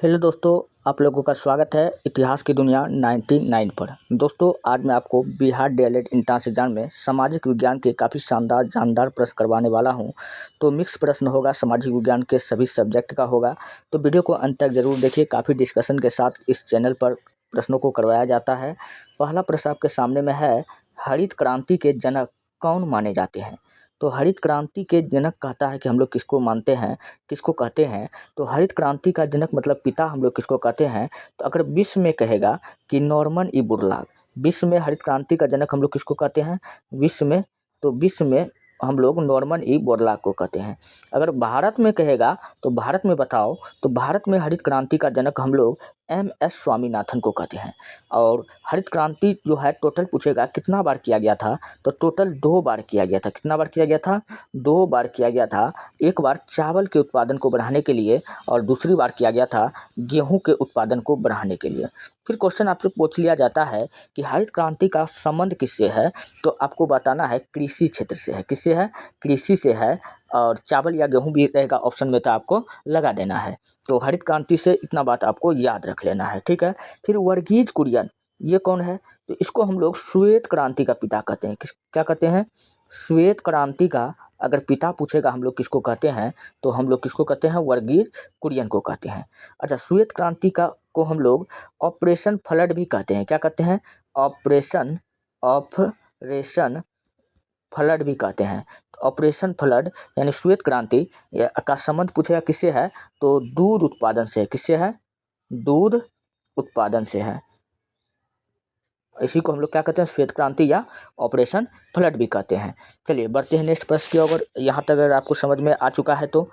Hello दोस्तों, आप लोगों का स्वागत है इतिहास की दुनिया 99 पर। दोस्तों, आज मैं आपको बिहार डीएलएड एंट्रेंस एग्जाम में सामाजिक विज्ञान के काफ़ी शानदार जानदार प्रश्न करवाने वाला हूं। तो मिक्स प्रश्न होगा, सामाजिक विज्ञान के सभी सब्जेक्ट का होगा। तो वीडियो को अंत तक जरूर देखिए। काफ़ी डिस्कशन के साथ इस चैनल पर प्रश्नों को करवाया जाता है। पहला प्रश्न आपके सामने में है, हरित क्रांति के जनक कौन माने जाते हैं? तो हरित क्रांति के जनक कहता है कि हम लोग किसको मानते हैं, किसको कहते हैं? तो हरित क्रांति का जनक मतलब पिता हम लोग किसको कहते हैं? तो अगर विश्व में कहेगा कि नॉर्मन ई बोरलॉग, विश्व में हरित क्रांति का जनक हम लोग किसको कहते हैं विश्व में? तो विश्व में हम लोग नॉर्मन ई बोरलॉग को कहते हैं। अगर भारत में कहेगा तो भारत में बताओ, तो भारत में हरित क्रांति का जनक हम लोग एम.एस. स्वामीनाथन को कहते हैं। और हरित क्रांति जो है टोटल पूछेगा कितना बार किया गया था, तो टोटल 2 बार किया गया था। कितना बार किया गया था? 2 बार किया गया था। एक बार चावल के उत्पादन को बढ़ाने के लिए और दूसरी बार किया गया था गेहूं के उत्पादन को बढ़ाने के लिए। फिर क्वेश्चन आपसे पूछ लिया जाता है कि हरित क्रांति का संबंध किससे है? तो आपको बताना है कृषि क्षेत्र से है। किससे है? कृषि से है। और चावल या गेहूं भी रहेगा ऑप्शन में, तो आपको लगा देना है। तो हरित क्रांति से इतना बात आपको याद रख लेना है, ठीक है। फिर वर्गीज कुरियन, ये कौन है? तो इसको हम लोग श्वेत क्रांति का पिता कहते हैं। क्या कहते हैं? श्वेत क्रांति का अगर पिता पूछेगा हम लोग किसको कहते हैं, तो हम लोग किसको कहते हैं? वर्गीज कुरियन को कहते हैं। अच्छा, श्वेत क्रांति का को हम लोग ऑपरेशन फ्लड भी कहते हैं। क्या कहते हैं? ऑपरेशन फ्लड भी कहते हैं। तो ऑपरेशन फ्लड यानी श्वेत क्रांति का संबंध पूछेगा किससे है? तो दूध उत्पादन से। किससे है? दूध उत्पादन से है। इसी को हम लोग क्या कहते हैं? श्वेत क्रांति या ऑपरेशन फ्लड भी कहते हैं। चलिए बढ़ते हैं नेक्स्ट प्रश्न की ओर। यहाँ तक अगर आपको समझ में आ चुका है तो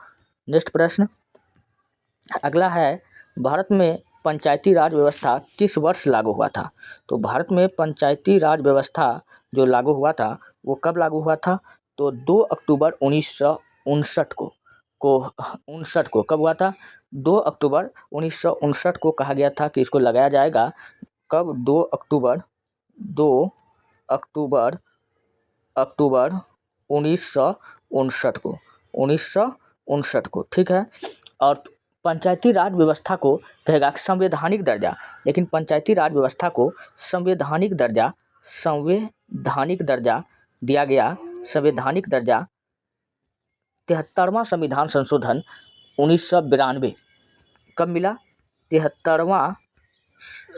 नेक्स्ट प्रश्न अगला है, भारत में पंचायती राज व्यवस्था किस वर्ष लागू हुआ था? तो भारत में पंचायती राज व्यवस्था जो लागू हुआ था वो कब लागू हुआ था? तो 2 अक्टूबर 1959 को कब हुआ था? 2 अक्टूबर 1959 को कहा गया था कि इसको लगाया जाएगा। कब? 2 अक्टूबर 1959 को, ठीक है। और पंचायती राज व्यवस्था को कहेगा संवैधानिक दर्जा, लेकिन पंचायती राज व्यवस्था को संवैधानिक दर्जा दिया गया। संवैधानिक दर्जा 73वां संविधान संशोधन 1992 कब मिला? 73वां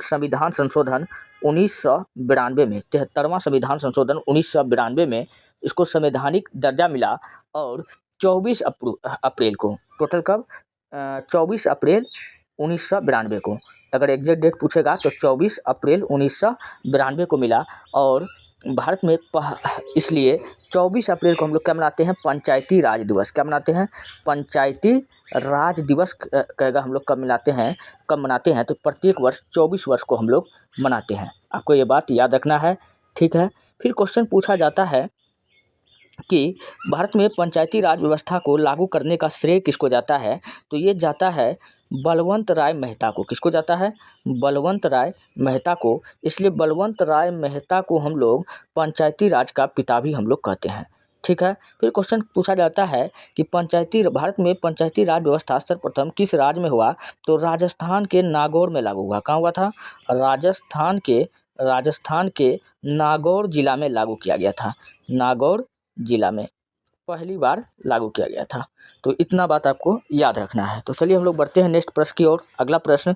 संविधान संशोधन 1992 में, 73वां संविधान संशोधन 1992 में इसको संवैधानिक दर्जा मिला। और 24 अप्रैल को, टोटल कब? 24 अप्रैल 1992 को। अगर एग्जैक्ट डेट पूछेगा तो 24 अप्रैल 1992 को मिला। और भारत में इसलिए 24 अप्रैल को हम लोग क्या मनाते हैं? पंचायती राज दिवस। क्या मनाते हैं? पंचायती राज दिवस कहेगा हम लोग कब मनाते हैं? तो प्रत्येक वर्ष 24 वर्ष को हम लोग मनाते हैं। आपको ये बात याद रखना है, ठीक है। फिर क्वेश्चन पूछा जाता है कि भारत में पंचायती राज व्यवस्था को लागू करने का श्रेय किसको जाता है? तो ये जाता है बलवंत राय मेहता को। किसको जाता है? बलवंत राय मेहता को। इसलिए बलवंत राय मेहता को हम लोग पंचायती राज का पिता भी हम लोग कहते हैं, ठीक है। फिर क्वेश्चन पूछा जाता है कि भारत में पंचायती राज व्यवस्था सर्वप्रथम किस राज्य में हुआ? तो राजस्थान के नागौर में लागू हुआ। कहाँ हुआ था? राजस्थान के नागौर जिला में लागू किया गया था। नागौर जिला में पहली बार लागू किया गया था। तो इतना बात आपको याद रखना है। तो चलिए हम लोग बढ़ते हैं नेक्स्ट प्रश्न की ओर। अगला प्रश्न,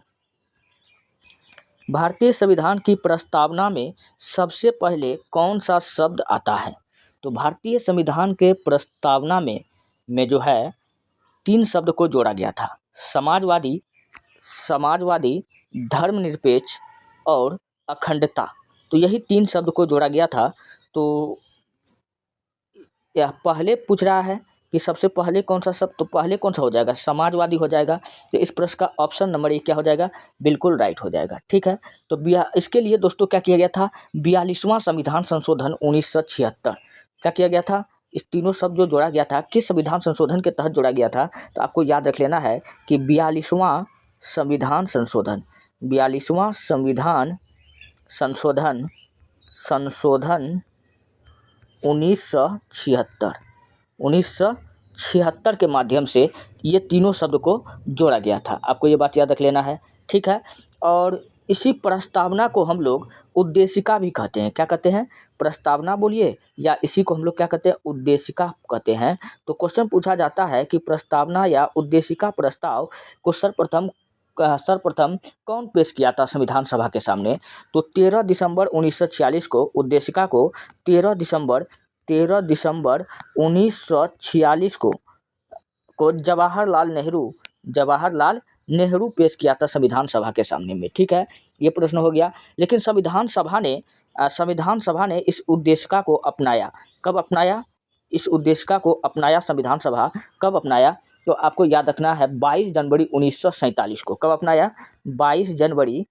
भारतीय संविधान की प्रस्तावना में सबसे पहले कौन सा शब्द आता है? तो भारतीय संविधान के प्रस्तावना में जो है 3 शब्द को जोड़ा गया था। समाजवादी, धर्मनिरपेक्ष और अखंडता। तो यही 3 शब्द को जोड़ा गया था। तो यह पहले पूछ रहा है कि सबसे पहले कौन सा शब्द, तो पहले कौन सा हो जाएगा? समाजवादी हो जाएगा। तो इस प्रश्न का ऑप्शन नंबर 1 क्या हो जाएगा? बिल्कुल राइट हो जाएगा, ठीक है। तो इसके लिए दोस्तों क्या किया गया था? 42वां संविधान संशोधन 1976 क्या किया गया था? इस तीनों शब्द जो जोड़ा गया था किस संविधान संशोधन के तहत जोड़ा गया था? तो आपको याद रख लेना है कि 42वां संविधान संशोधन 1976 1976 के माध्यम से ये तीनों शब्द को जोड़ा गया था। आपको ये बात याद रख लेना है, ठीक है। और इसी प्रस्तावना को हम लोग उद्देशिका भी कहते हैं। क्या कहते हैं? प्रस्तावना बोलिए, या इसी को हम लोग क्या कहते हैं? उद्देशिका कहते हैं। तो क्वेश्चन पूछा जाता है कि प्रस्तावना या उद्देशिका प्रस्ताव को सर्वप्रथम कौन पेश किया था संविधान सभा के सामने? तो 13 दिसंबर 1946 को उद्देशिका को 13 दिसंबर 1946 को जवाहरलाल नेहरू पेश किया था संविधान सभा के सामने में, ठीक है। ये प्रश्न हो गया। लेकिन संविधान सभा ने इस उद्देशिका को अपनाया। कब अपनाया? इस उद्देशिका को अपनाया संविधान सभा कब अपनाया? तो आपको याद रखना है 22 जनवरी 1947 को। कब अपनाया? 22 जनवरी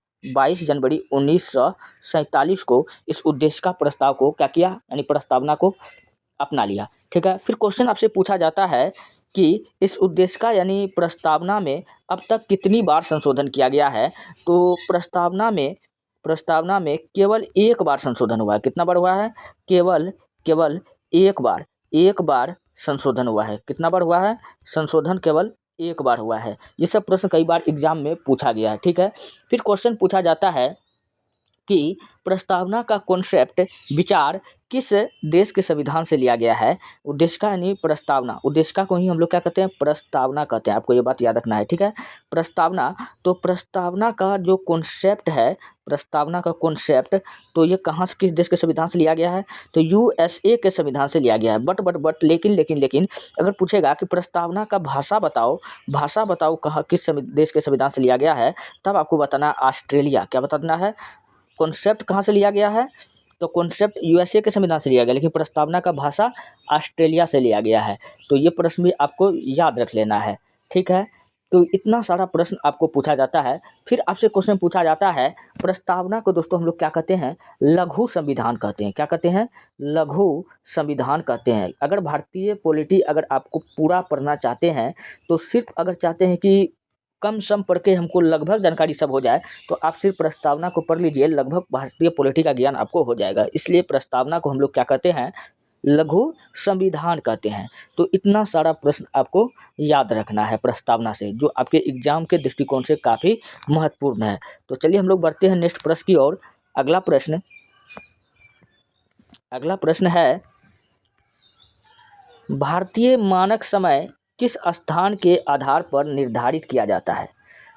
1947 को इस उद्देशिका प्रस्ताव को क्या किया, यानी प्रस्तावना को अपना लिया, ठीक है। फिर क्वेश्चन आपसे पूछा जाता है कि इस उद्देशिका यानी प्रस्तावना में अब तक कितनी बार संशोधन किया गया है? तो प्रस्तावना में केवल एक बार संशोधन हुआ है। कितना बार हुआ है? केवल एक बार संशोधन हुआ है। कितना बार हुआ है? संशोधन केवल एक बार हुआ है। ये सब प्रश्न कई बार एग्जाम में पूछा गया है, ठीक है। फिर क्वेश्चन पूछा जाता है कि प्रस्तावना का कॉन्सेप्ट विचार किस देश के संविधान से लिया गया है? उद्देशिका यानी प्रस्तावना, उद्देशिका को ही हम लोग क्या कहते हैं? प्रस्तावना कहते हैं। आपको ये बात याद रखना है, ठीक है। प्रस्तावना का जो कॉन्सेप्ट है, प्रस्तावना का कॉन्सेप्ट, तो ये कहाँ से, किस देश के संविधान से लिया गया है? तो USA के संविधान से लिया गया है। बट लेकिन अगर पूछेगा कि प्रस्तावना का भाषा बताओ कहाँ, किस देश के संविधान से लिया गया है, तब आपको बताना ऑस्ट्रेलिया। क्या बताना है? कॉन्सेप्ट कहाँ से लिया गया है? तो कॉन्सेप्ट USA के संविधान से लिया गया, लेकिन प्रस्तावना का भाषा ऑस्ट्रेलिया से लिया गया है। तो ये प्रश्न भी आपको याद रख लेना है, ठीक है। तो इतना सारा प्रश्न आपको पूछा जाता है। फिर आपसे क्वेश्चन पूछा जाता है, प्रस्तावना को दोस्तों हम लोग क्या कहते हैं? लघु संविधान कहते हैं। क्या कहते हैं? लघु संविधान कहते हैं। अगर भारतीय पॉलिटी अगर आपको पूरा पढ़ना चाहते हैं, तो सिर्फ अगर चाहते हैं कि कम सम पढ़ के हमको लगभग जानकारी सब हो जाए, तो आप सिर्फ प्रस्तावना को पढ़ लीजिए, लगभग भारतीय पॉलिटी का ज्ञान आपको हो जाएगा। इसलिए प्रस्तावना को हम लोग क्या कहते हैं? लघु संविधान कहते हैं। तो इतना सारा प्रश्न आपको याद रखना है प्रस्तावना से, जो आपके एग्जाम के दृष्टिकोण से काफ़ी महत्वपूर्ण है। तो चलिए हम लोग बढ़ते हैं नेक्स्ट प्रश्न की ओर। अगला प्रश्न है, भारतीय मानक समय किस स्थान के आधार पर निर्धारित किया जाता है?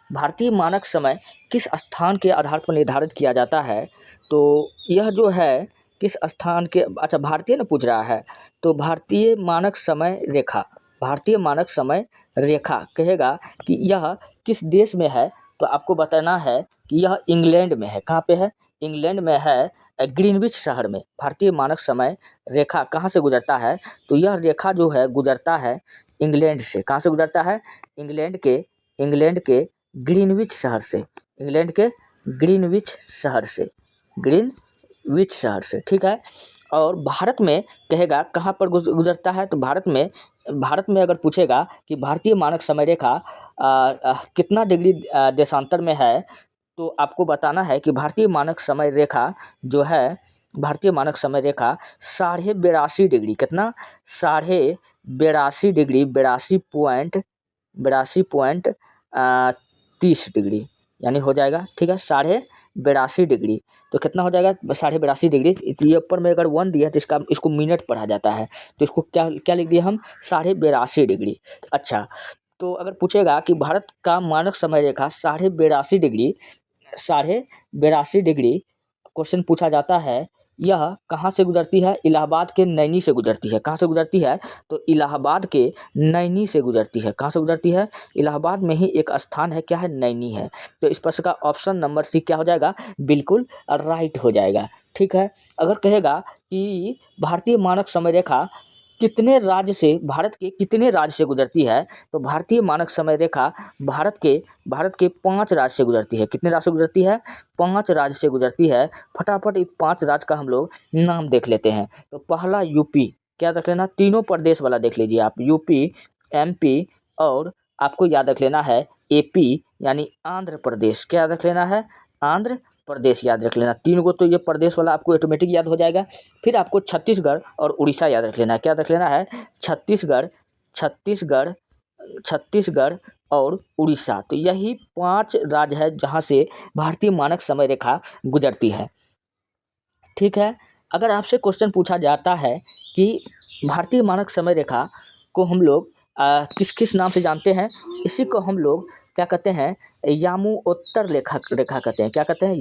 भारतीय मानक समय किस स्थान के आधार पर निर्धारित किया जाता है? तो यह जो है किस स्थान के, अच्छा भारतीय न पूछ रहा है, तो भारतीय मानक समय रेखा कहेगा कि यह किस देश में है? तो आपको बताना है कि यह इंग्लैंड में है। कहाँ पे है? इंग्लैंड में है, ग्रीनविच शहर में। भारतीय मानक समय रेखा कहाँ से गुजरता है? तो यह रेखा जो है गुजरता है इंग्लैंड से। कहाँ से गुजरता है? इंग्लैंड के ग्रीनविच शहर से, ठीक है। और भारत में कहेगा कहाँ पर गुजरता है? तो भारत में अगर पूछेगा कि भारतीय मानक समय रेखा कितना डिग्री देशांतर में है, तो आपको बताना है कि भारतीय मानक समय रेखा जो है, भारतीय मानक समय रेखा 82.5 डिग्री, कितना? 82.5 डिग्री, 82.30 डिग्री यानी हो जाएगा, ठीक है। 82.5 डिग्री, तो कितना हो जाएगा? 82.5 डिग्री। ये ऊपर में अगर 1 दिया तो इसको मिनट पढ़ा जाता है, तो इसको क्या लिख दिया हम? 82.5 डिग्री। अच्छा, तो अगर पूछेगा कि भारत का मानक समय रेखा 82.5 डिग्री क्वेश्चन पूछा जाता है, यह कहाँ से गुजरती है? इलाहाबाद के नैनी से गुजरती है। कहाँ से गुजरती है? तो इलाहाबाद के नैनी से गुजरती है। कहाँ से गुजरती है? इलाहाबाद में ही एक स्थान है, क्या है? नैनी है। तो इस प्रश्न का ऑप्शन नंबर सी क्या हो जाएगा? बिल्कुल राइट हो जाएगा, ठीक है। अगर कहेगा कि भारतीय मानक समय रेखा भारत के कितने राज्य से गुजरती है, तो भारतीय मानक समय रेखा भारत के 5 राज्य से गुजरती है। कितने राज्य से गुजरती है? 5 राज्य से गुजरती है। फटाफट 5 राज्य का हम लोग नाम देख लेते हैं। तो पहला यूपी, क्या देख लेना? तीनों प्रदेश वाला देख लीजिए आप, यूपी, MP और आपको याद रख लेना है AP यानी आंध्र प्रदेश। क्या याद रख लेना है? आंध्र प्रदेश याद रख लेना। 3 को तो ये प्रदेश वाला आपको ऑटोमेटिक याद हो जाएगा। फिर आपको छत्तीसगढ़ और उड़ीसा याद रख लेना है। क्या रख लेना है? छत्तीसगढ़ छत्तीसगढ़ और उड़ीसा। तो यही 5 राज्य है जहाँ से भारतीय मानक समय रेखा गुजरती है। ठीक है, अगर आपसे क्वेश्चन पूछा जाता है कि भारतीय मानक समय रेखा को हम लोग किस किस नाम से जानते हैं, इसी को हम लोग क्या कहते हैं, यामोत्तर रेखा कहते हैं। क्या कहते हैं,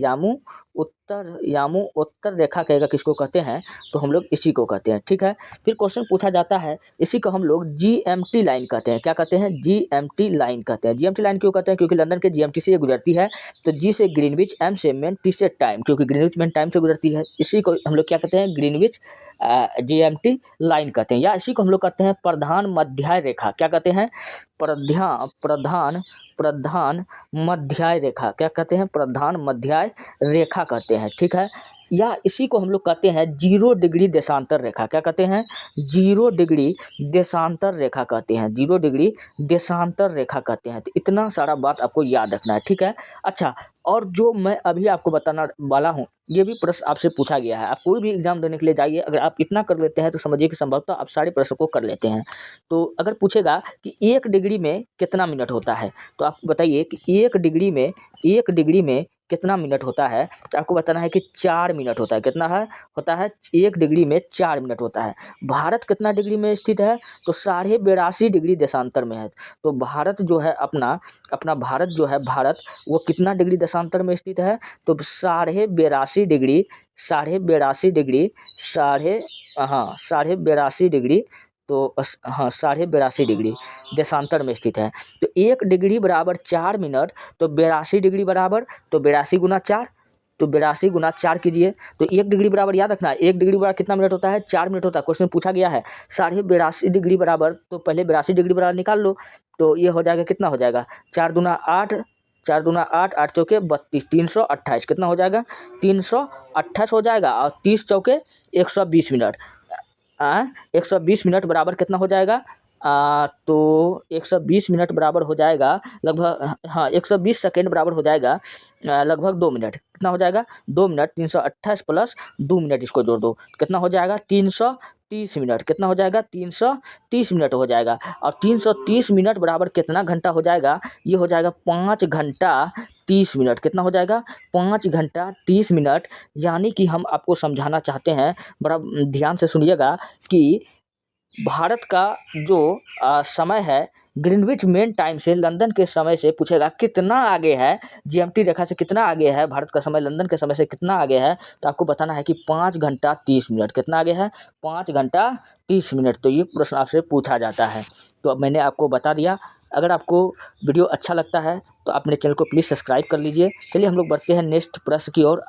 यामोत्तर रेखा कहेगा किसको कहते हैं, तो हम लोग इसी को कहते हैं। ठीक है, फिर क्वेश्चन पूछा जाता है, इसी को हम लोग जीएमटी लाइन कहते हैं। क्या कहते हैं, जीएमटी लाइन कहते हैं। जीएमटी लाइन क्यों कहते हैं, क्योंकि लंदन के जीएमटी से ये गुजरती है। तो जी से ग्रीनविच, एम से मेन, टी से टाइम, क्योंकि ग्रीनविच मेन टाइम से गुजरती है। इसी को हम लोग क्या कहते हैं, ग्रीनविच जीएमटी लाइन कहते हैं, या इसी को हम लोग कहते हैं प्रधान मध्याय रेखा। क्या कहते हैं, प्रधान मध्याय रेखा। क्या कहते हैं, प्रधान मध्याय रेखा कहते हैं। ठीक है, या इसी को हम लोग कहते हैं 0 डिग्री देशांतर रेखा। क्या कहते हैं, 0 डिग्री देशांतर रेखा कहते हैं। 0 डिग्री देशांतर रेखा कहते हैं। तो इतना सारा बात आपको याद रखना है। ठीक है, अच्छा, और जो मैं अभी आपको बताना वाला हूँ, ये भी प्रश्न आपसे पूछा गया है। आप कोई भी एग्जाम देने के लिए जाइए, अगर आप इतना कर लेते हैं तो समझिए कि संभवतः आप सारे प्रश्न को कर लेते हैं। तो अगर पूछेगा कि 1 डिग्री में कितना मिनट होता है, तो आप बताइए कि 1 डिग्री में कितना मिनट होता है, तो आपको बताना है कि 4 मिनट होता है। कितना है, होता है 1 डिग्री में 4 मिनट होता है। भारत कितना डिग्री में स्थित है, तो 82.5 डिग्री देशांतर में है। तो भारत जो है अपना भारत जो है, भारत वो कितना डिग्री देशांतर में स्थित है, तो 82.5 डिग्री, 82.5 डिग्री, 82.5 डिग्री, तो 82.5 डिग्री देशांतर में स्थित है। तो 1 डिग्री बराबर 4 मिनट, तो 82 डिग्री बराबर, तो 82 गुना 4, तो 82 गुना 4 कीजिए। तो 1 डिग्री बराबर याद रखना है, 1 डिग्री बराबर कितना मिनट होता है, 4 मिनट होता है। क्वेश्चन पूछा गया है 82.5 डिग्री बराबर, तो पहले 82 डिग्री बराबर निकाल लो। तो ये हो जाएगा, कितना हो जाएगा, 4 दूना 8, 4 दूना 8, 8 चौके 32, 328 कितना हो जाएगा, 328 हो जाएगा। और 30 चौके 120 मिनट, 120 मिनट बराबर कितना हो जाएगा, तो 120 मिनट बराबर हो जाएगा लगभग, 120 सेकेंड बराबर हो जाएगा लगभग 2 मिनट। कितना हो जाएगा, 2 मिनट, 328 प्लस 2 मिनट इसको जोड़ दो, कितना हो जाएगा, 330 मिनट। कितना हो जाएगा, 330 मिनट हो जाएगा। और 330 मिनट बराबर कितना घंटा हो जाएगा, ये हो जाएगा 5 घंटा 30 मिनट। कितना हो जाएगा, 5 घंटा 30 मिनट। यानी कि हम आपको समझाना चाहते हैं, बड़ा ध्यान से सुनिएगा, कि भारत का जो समय है, ग्रीनविच मेन टाइम से, लंदन के समय से पूछेगा कितना आगे है, जीएमटी रेखा से कितना आगे है भारत का समय, लंदन के समय से कितना आगे है, तो आपको बताना है कि 5 घंटा 30 मिनट। कितना आगे है, 5 घंटा 30 मिनट। तो ये प्रश्न आपसे पूछा जाता है। तो अब मैंने आपको बता दिया। अगर आपको वीडियो अच्छा लगता है तो आप मेरे चैनल को प्लीज़ सब्सक्राइब कर लीजिए। चलिए हम लोग बढ़ते हैं नेक्स्ट प्रश्न की ओर।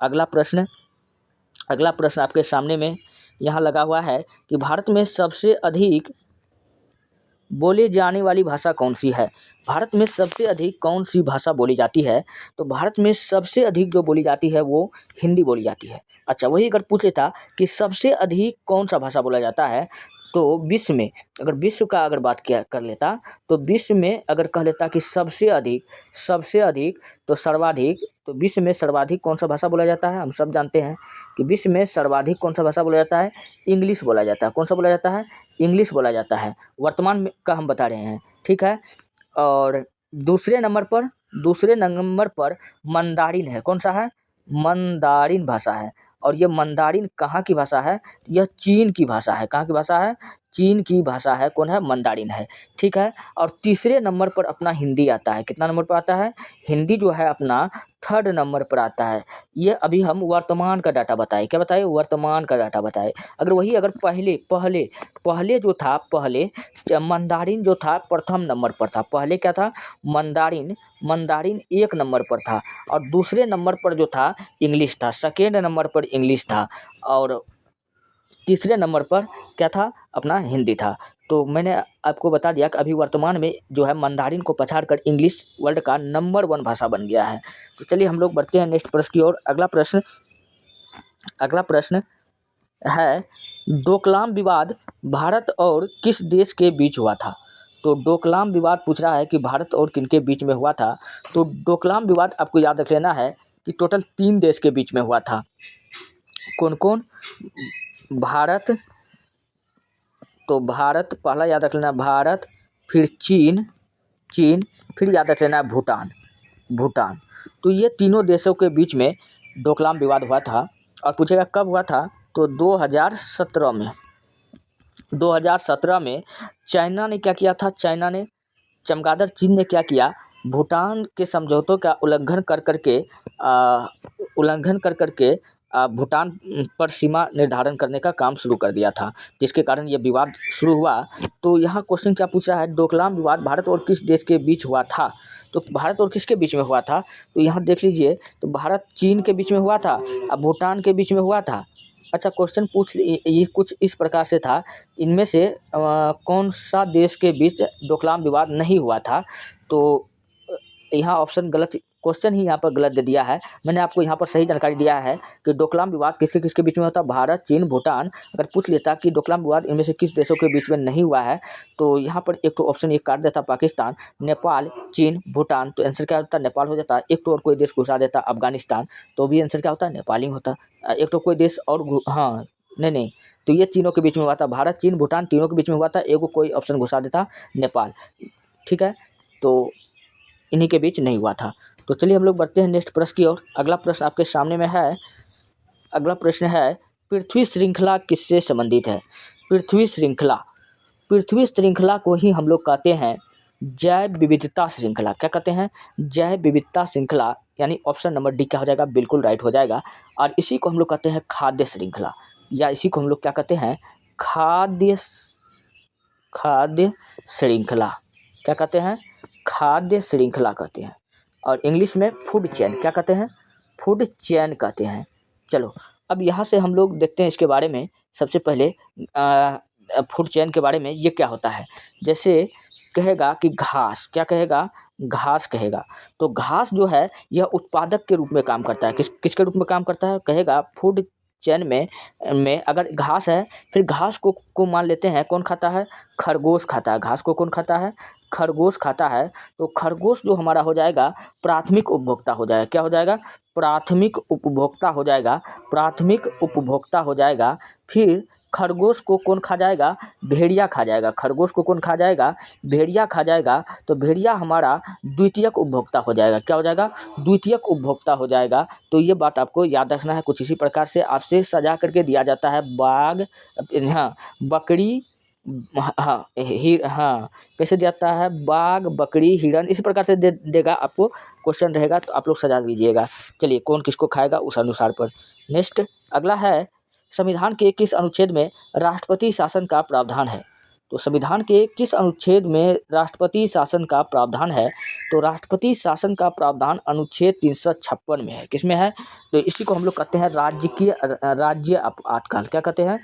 अगला प्रश्न आपके सामने में यहाँ लगा हुआ है कि भारत में सबसे अधिक बोली जाने वाली भाषा कौन सी है। भारत में सबसे अधिक कौन सी भाषा बोली जाती है, तो भारत में सबसे अधिक जो बोली जाती है वो हिंदी बोली जाती है। अच्छा, वही अगर पूछे था कि सबसे अधिक कौन सा भाषा बोला जाता है, तो विश्व में, अगर विश्व का अगर बात किया कर लेता, तो विश्व में अगर कह लेता कि सबसे अधिक तो सर्वाधिक, तो विश्व में सर्वाधिक कौन सा भाषा बोला जाता है, हम सब जानते हैं कि विश्व में सर्वाधिक कौन सा भाषा बोला जाता है, इंग्लिश बोला जाता है। कौन सा बोला जाता है, इंग्लिश बोला जाता है। वर्तमान में का हम बता रहे हैं। ठीक है, और दूसरे नंबर पर मंदारिन है। कौन सा है, मंदारिन भाषा है। और ये मंदारिन कहाँ की भाषा है, यह चीन की भाषा है। कहाँ की भाषा है, चीन की भाषा है। कौन है, मंदारिन है। ठीक है, और तीसरे नंबर पर अपना हिंदी आता है। कितना नंबर पर आता है, हिंदी जो है अपना 3rd नंबर पर आता है। ये अभी हम वर्तमान का डाटा बताए। क्या बताए, वर्तमान का डाटा बताए। अगर पहले जो था, मंदारिन जो था प्रथम नंबर पर था। पहले क्या था, मंदारिन 1 नंबर पर था। और दूसरे नंबर पर जो था इंग्लिश था, 2nd नंबर पर इंग्लिश था। और तीसरे नंबर पर क्या था, अपना हिंदी था। तो मैंने आपको बता दिया कि अभी वर्तमान में जो है मंदारिन को पछाड़कर इंग्लिश वर्ल्ड का नंबर 1 भाषा बन गया है। तो चलिए हम लोग बढ़ते हैं नेक्स्ट प्रश्न की ओर। अगला प्रश्न है, डोकलाम विवाद भारत और किस देश के बीच हुआ था। तो डोकलाम विवाद पूछ रहा है कि भारत और किनके बीच में हुआ था। तो डोकलाम विवाद आपको याद रख लेना है कि टोटल 3 देश के बीच में हुआ था। कौन कौन, भारत, तो भारत पहला याद रख लेना, भारत, फिर चीन, फिर याद रख लेना है भूटान। तो ये तीनों देशों के बीच में डोकलाम विवाद हुआ था। और पूछेगा कब हुआ था, तो 2017 में। 2017 में चाइना ने क्या किया था, चमगादड़ चीन ने क्या किया, भूटान के समझौतों का उल्लंघन कर के भूटान पर सीमा निर्धारण करने का काम शुरू कर दिया था, जिसके कारण ये विवाद शुरू हुआ। तो यहाँ क्वेश्चन क्या पूछा है, डोकलाम विवाद भारत और किस देश के बीच हुआ था। तो भारत और किसके बीच में हुआ था, तो यहाँ देख लीजिए, तो भारत चीन के बीच में हुआ था, अब भूटान के बीच में हुआ था। अच्छा, क्वेश्चन ये कुछ इस प्रकार से था, इनमें से कौन सा देश के बीच डोकलाम विवाद नहीं हुआ था। तो यहाँ ऑप्शन गलत, क्वेश्चन ही यहाँ पर गलत दे दिया है। मैंने आपको यहाँ पर सही जानकारी दिया है कि डोकलाम विवाद किसके किसके बीच में होता, भारत, चीन, भूटान। अगर पूछ लेता कि डोकलाम विवाद इनमें से किस देशों के बीच में नहीं हुआ है, तो यहाँ पर एक तो ऑप्शन ये काट देता, पाकिस्तान, नेपाल, चीन, भूटान। तो आंसर क्या होता, नेपाल हो जाता। एक तो और कोई देश घुसा देता, अफगानिस्तान, तो भी आंसर क्या होता, नेपाल ही होता। एक तो कोई देश और हाँ नहीं, तो ये तीनों के बीच में हुआ था, भारत, चीन, भूटान, तीनों के बीच में हुआ था, एक कोई ऑप्शन घुसा देता, नेपाल। ठीक है, तो इन्हीं के बीच नहीं हुआ था। तो चलिए हम लोग बढ़ते हैं नेक्स्ट प्रश्न की ओर। अगला प्रश्न आपके सामने में है। अगला प्रश्न है, पृथ्वी श्रृंखला किससे संबंधित है। पृथ्वी श्रृंखला को ही हम लोग कहते हैं जैव विविधता श्रृंखला। क्या कहते हैं, जैव विविधता श्रृंखला, यानी ऑप्शन नंबर डी क्या हो जाएगा, बिल्कुल राइट हो जाएगा। और इसी को हम लोग कहते हैं खाद्य श्रृंखला, या इसी को हम लोग क्या कहते हैं, खाद्य श्रृंखला। क्या कहते हैं, खाद्य श्रृंखला कहते हैं। और इंग्लिश में फूड चेन, क्या कहते हैं, फूड चेन कहते हैं। चलो अब यहाँ से हम लोग देखते हैं इसके बारे में। सबसे पहले फूड चेन के बारे में ये क्या होता है। जैसे कहेगा कि घास, क्या कहेगा, घास कहेगा। तो घास जो है यह उत्पादक के रूप में काम करता है। किसके रूप में काम करता है, कहेगा फूड चेन में अगर घास है, फिर घास को मान लेते हैं कौन खाता है, खरगोश खाता है। घास को कौन खाता है, खरगोश खाता है। तो खरगोश जो हमारा हो जाएगा प्राथमिक उपभोक्ता हो जाएगा। क्या हो जाएगा, प्राथमिक उपभोक्ता हो जाएगा, प्राथमिक उपभोक्ता हो जाएगा। फिर खरगोश को कौन खा जाएगा, भेड़िया खा जाएगा। खरगोश को कौन खा जाएगा, भेड़िया खा जाएगा। तो भेड़िया हमारा द्वितीयक उपभोक्ता हो जाएगा। क्या हो जाएगा, द्वितीयक उपभोक्ता हो जाएगा। तो ये बात आपको याद रखना है। कुछ इसी प्रकार से आपसे सजा करके दिया जाता है, बाघ, हाँ, बकरी, हाँ हाँ, कैसे जाता है, बाघ, बकरी, हिरन, इसी प्रकार से देगा आपको। क्वेश्चन रहेगा तो आप लोग सजा दीजिएगा। चलिए कौन किसको खाएगा उस अनुसार पर। नेक्स्ट अगला है, संविधान के किस अनुच्छेद में राष्ट्रपति शासन का प्रावधान है। तो संविधान के किस अनुच्छेद में राष्ट्रपति शासन का प्रावधान है। तो राष्ट्रपति शासन का प्रावधान अनुच्छेद 356 में है। किसमें है, तो इसी को हम लोग कहते हैं राज्य आपातकाल। क्या कहते हैं,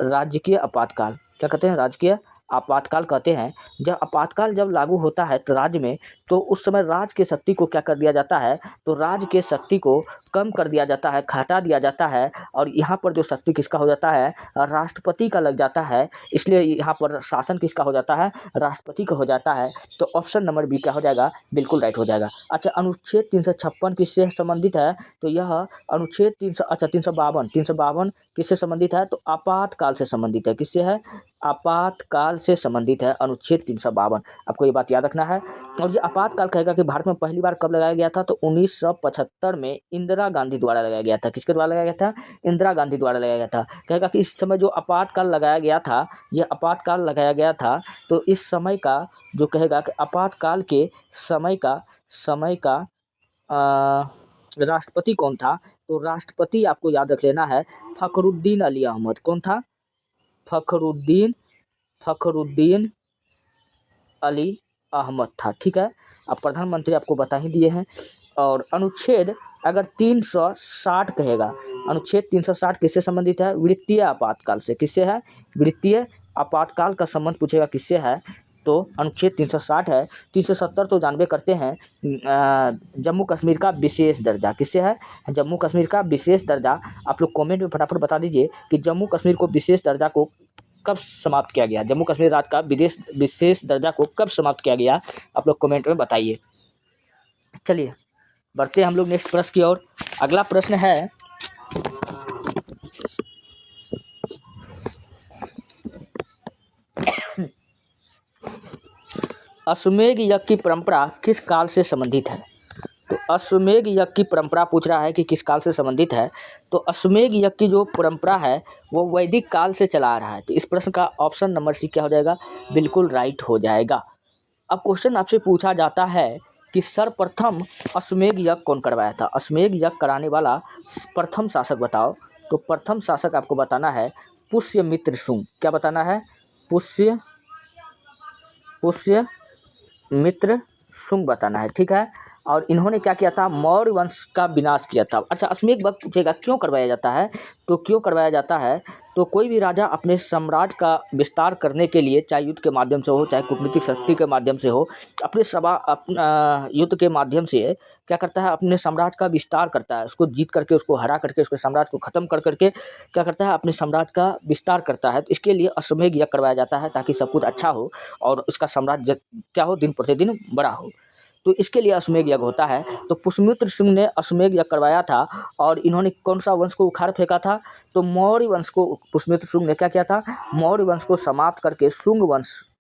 राजकीय आपातकाल। क्या कहते हैं, राजकीय आपातकाल कहते हैं। जब आपातकाल जब लागू होता है तो राज्य में, तो उस समय राज्य के शक्ति को क्या कर दिया जाता है, तो राज्य के शक्ति को कम कर दिया जाता है, घटा दिया जाता है। और यहाँ पर जो शक्ति किसका हो जाता है, राष्ट्रपति का लग जाता है। इसलिए यहाँ पर शासन किसका हो जाता है, राष्ट्रपति का हो जाता है। तो ऑप्शन नंबर बी क्या हो जाएगा, बिल्कुल राइट हो जाएगा। अच्छा, अनुच्छेद 356 किससे संबंधित है, तो यह अनुच्छेद 352 किससे संबंधित है, तो आपातकाल से संबंधित है। किससे है, आपातकाल से संबंधित है अनुच्छेद 352। आपको ये बात याद रखना है। और ये आपातकाल कहेगा कि भारत में पहली बार कब लगाया गया था, तो 1975 में इंदिरा गांधी द्वारा लगाया गया था। किसके द्वारा लगाया गया था, इंदिरा गांधी द्वारा लगाया गया था। कहेगा कि इस समय जो आपातकाल लगाया गया था, ये आपातकाल लगाया गया था, तो इस समय का जो कहेगा कि आपातकाल के समय का राष्ट्रपति कौन था, तो राष्ट्रपति आपको याद रख लेना है फखरुद्दीन अली अहमद। कौन था, फखरुद्दीन अली अहमद था। ठीक है, अब प्रधानमंत्री आपको बता ही दिए हैं। और अनुच्छेद अगर 360 कहेगा, अनुच्छेद 360 किससे संबंधित है, वित्तीय आपातकाल से। किससे है, वित्तीय आपातकाल का संबंध पूछेगा किससे है, तो अनुच्छेद 360 है। 370 तो जानबे करते हैं, जम्मू कश्मीर का विशेष दर्जा। किससे है, जम्मू कश्मीर का विशेष दर्जा। आप लोग कमेंट में फटाफट बता दीजिए कि जम्मू कश्मीर को विशेष दर्जा को कब समाप्त किया गया, जम्मू कश्मीर राज्य का विशेष दर्जा को कब समाप्त किया गया, आप लोग कमेंट में बताइए। चलिए बढ़ते हैं हम लोग नेक्स्ट प्रश्न की ओर। अगला प्रश्न है, अश्वमेध यज्ञ की परंपरा किस काल से संबंधित है? तो अश्वमेध यज्ञ की परंपरा पूछ रहा है कि किस काल से संबंधित है। तो अश्वमेध यज्ञ की जो परंपरा है वो वैदिक काल से चला आ रहा है। तो इस प्रश्न का ऑप्शन नंबर सी क्या हो जाएगा? बिल्कुल राइट हो जाएगा। अब क्वेश्चन आपसे पूछा जाता है कि सर्वप्रथम अश्वमेध यज्ञ कौन करवाया था? अश्वमेध यज्ञ कराने वाला प्रथम शासक बताओ। तो प्रथम शासक आपको बताना है पुष्यमित्र शुंग। क्या बताना है? पुष्यमित्र शुंग बताना है, ठीक है। और इन्होंने क्या किया था? मौर्य वंश का विनाश किया था। अच्छा, अश्वमेध यज्ञ पूछेगा क्यों करवाया जाता है? तो क्यों करवाया जाता है? तो कोई भी राजा अपने साम्राज्य का विस्तार करने के लिए, चाहे युद्ध के माध्यम से हो, चाहे कूटनीतिक शक्ति के माध्यम से हो, अपने युद्ध के माध्यम से क्या करता है? अपने साम्राज्य का विस्तार करता है। उसको जीत करके, उसको हरा करके, उसके साम्राज्य को खत्म कर करके क्या करता है? अपने साम्राज्य का विस्तार करता है। तो इसके लिए अश्वमेध यज्ञ करवाया जाता है ताकि सब कुछ अच्छा हो और उसका साम्राज्य क्या हो? दिन प्रतिदिन बड़ा हो। तो इसके लिए अश्वमेध यज्ञ होता है। तो पुष्यमित्र शुंग ने अश्वमेध यज्ञ करवाया था और इन्होंने कौन सा वंश को उखाड़ फेंका था? तो मौर्य वंश को पुष्यमित्र शुंग ने क्या किया था? मौर्य वंश को समाप्त करके शुंग वंश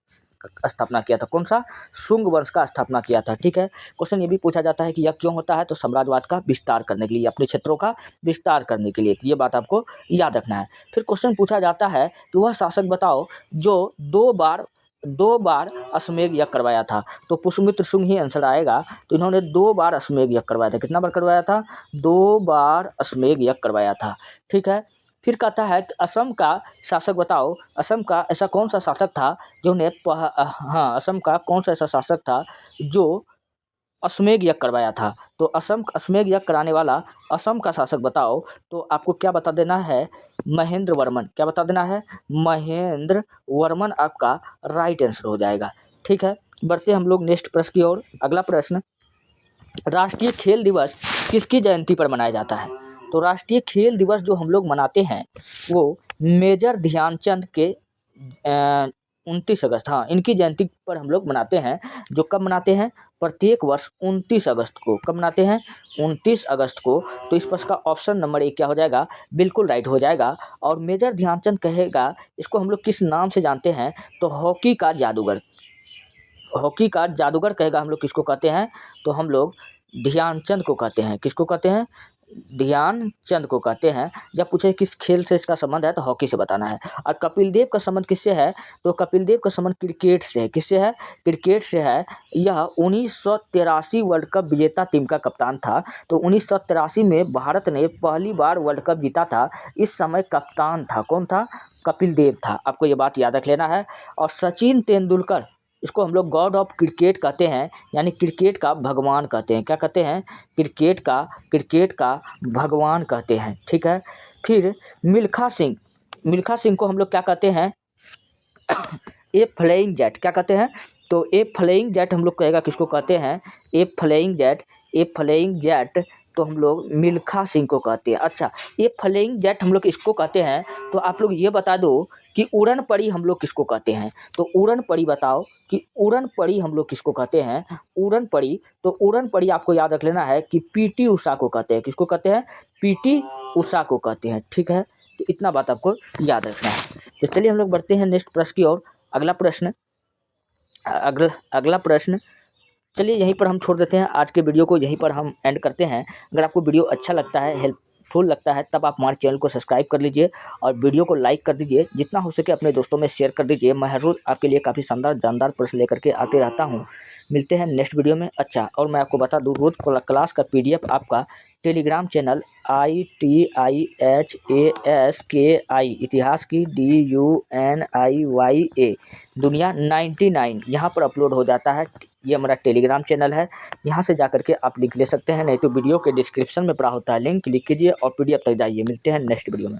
का स्थापना किया था। कौन सा? शुंग वंश का स्थापना किया था, ठीक है। क्वेश्चन ये भी पूछा जाता है कि यह क्यों होता है? तो साम्राज्यवाद का विस्तार करने के लिए, अपने क्षेत्रों का विस्तार करने के लिए। तो ये बात आपको याद रखना है। फिर क्वेश्चन पूछा जाता है कि वह शासक बताओ जो दो बार अश्वमेध यज्ञ करवाया था। तो पुष्यमित्र शुंग ही आंसर आएगा। तो इन्होंने 2 बार अश्वमेध यज्ञ करवाया था। कितना बार करवाया था? 2 बार अश्वमेध यज्ञ करवाया था, ठीक है। फिर कहता है कि असम का शासक बताओ। असम का ऐसा कौन सा शासक था असम का कौन सा ऐसा शासक था जो अश्वमेध यज्ञ करवाया था? तो अश्वमेध यज्ञ कराने वाला असम का शासक बताओ। तो आपको क्या बता देना है? महेंद्र वर्मन। क्या बता देना है? महेंद्र वर्मन आपका राइट आंसर हो जाएगा, ठीक है। बढ़ते हम लोग नेक्स्ट प्रश्न की ओर। अगला प्रश्न, राष्ट्रीय खेल दिवस किसकी जयंती पर मनाया जाता है? तो राष्ट्रीय खेल दिवस जो हम लोग मनाते हैं वो मेजर ध्यानचंद के 29 अगस्त, इनकी जयंती पर हम लोग मनाते हैं। जो कब मनाते हैं? प्रत्येक वर्ष 29 अगस्त को। कब मनाते हैं? 29 अगस्त को। तो इस प्रश्न का ऑप्शन नंबर 1 क्या हो जाएगा? बिल्कुल राइट हो जाएगा। और मेजर ध्यानचंद कहेगा, इसको हम लोग किस नाम से जानते हैं? तो हॉकी का जादूगर कहेगा। हम लोग किसको कहते हैं? तो हम लोग ध्यानचंद को कहते हैं। किसको कहते हैं? ध्यानचंद को कहते हैं। जब पूछे किस खेल से इसका संबंध है तो हॉकी से बताना है। और कपिल देव का संबंध किससे है? तो कपिल देव का संबंध क्रिकेट से है। किससे है? क्रिकेट से है। यह 1983 वर्ल्ड कप विजेता टीम का कप्तान था। तो 1983 में भारत ने पहली बार वर्ल्ड कप जीता था। इस समय कप्तान था, कौन था? कपिल देव था। आपको ये बात याद रख लेना है। और सचिन तेंदुलकर, इसको हम लोग गॉड ऑफ क्रिकेट कहते हैं, यानी क्रिकेट का भगवान कहते हैं। क्या कहते हैं? क्रिकेट का भगवान कहते हैं, ठीक है। फिर मिल्खा सिंह को हम लोग क्या कहते हैं? ए फ्लाइंग जेट। क्या कहते हैं? तो ए फ्लाइंग जेट हम लोग कहेगा। किसको कहते हैं? ए फ्लाइंग जेट तो हम लोग मिल्खा सिंह को कहते हैं। अच्छा, ये फ्लाइंग जेट हम लोग इसको कहते हैं। तो आप लोग ये बता दो कि उड़न परी हम लोग किसको कहते हैं? तो उड़न परी बताओ कि उड़न परी हम लोग किसको कहते हैं? उड़न परी, तो उड़न परी आपको याद रख लेना है कि पीटी उषा को कहते हैं। किसको कहते हैं? पीटी उषा को कहते हैं, ठीक है। तो इतना बात आपको याद रखना है। तो चलिए हम लोग बढ़ते हैं नेक्स्ट प्रश्न की ओर। अगला प्रश्न चलिए यहीं पर हम छोड़ देते हैं। आज के वीडियो को यहीं पर हम एंड करते हैं। अगर आपको वीडियो अच्छा लगता है, हेल्पफुल लगता है, तब आप हमारे चैनल को सब्सक्राइब कर लीजिए और वीडियो को लाइक कर दीजिए। जितना हो सके अपने दोस्तों में शेयर कर दीजिए। मैं हर रोज़ आपके लिए काफ़ी शानदार जानदार प्रश्न लेकर के आते रहता हूँ। मिलते हैं नेक्स्ट वीडियो में। अच्छा, और मैं आपको बता दूँ, रोज़ क्लास का PDF आपका टेलीग्राम चैनल ITIHASKI इतिहास की DUNIYA दुनिया 99 यहाँ पर अपलोड हो जाता है। ये हमारा टेलीग्राम चैनल है। यहाँ से जाकर के आप लिंक ले सकते हैं, नहीं तो वीडियो के डिस्क्रिप्शन में पड़ा होता है लिंक, क्लिक कीजिए और PDF तक जाइए। मिलते हैं नेक्स्ट वीडियो में।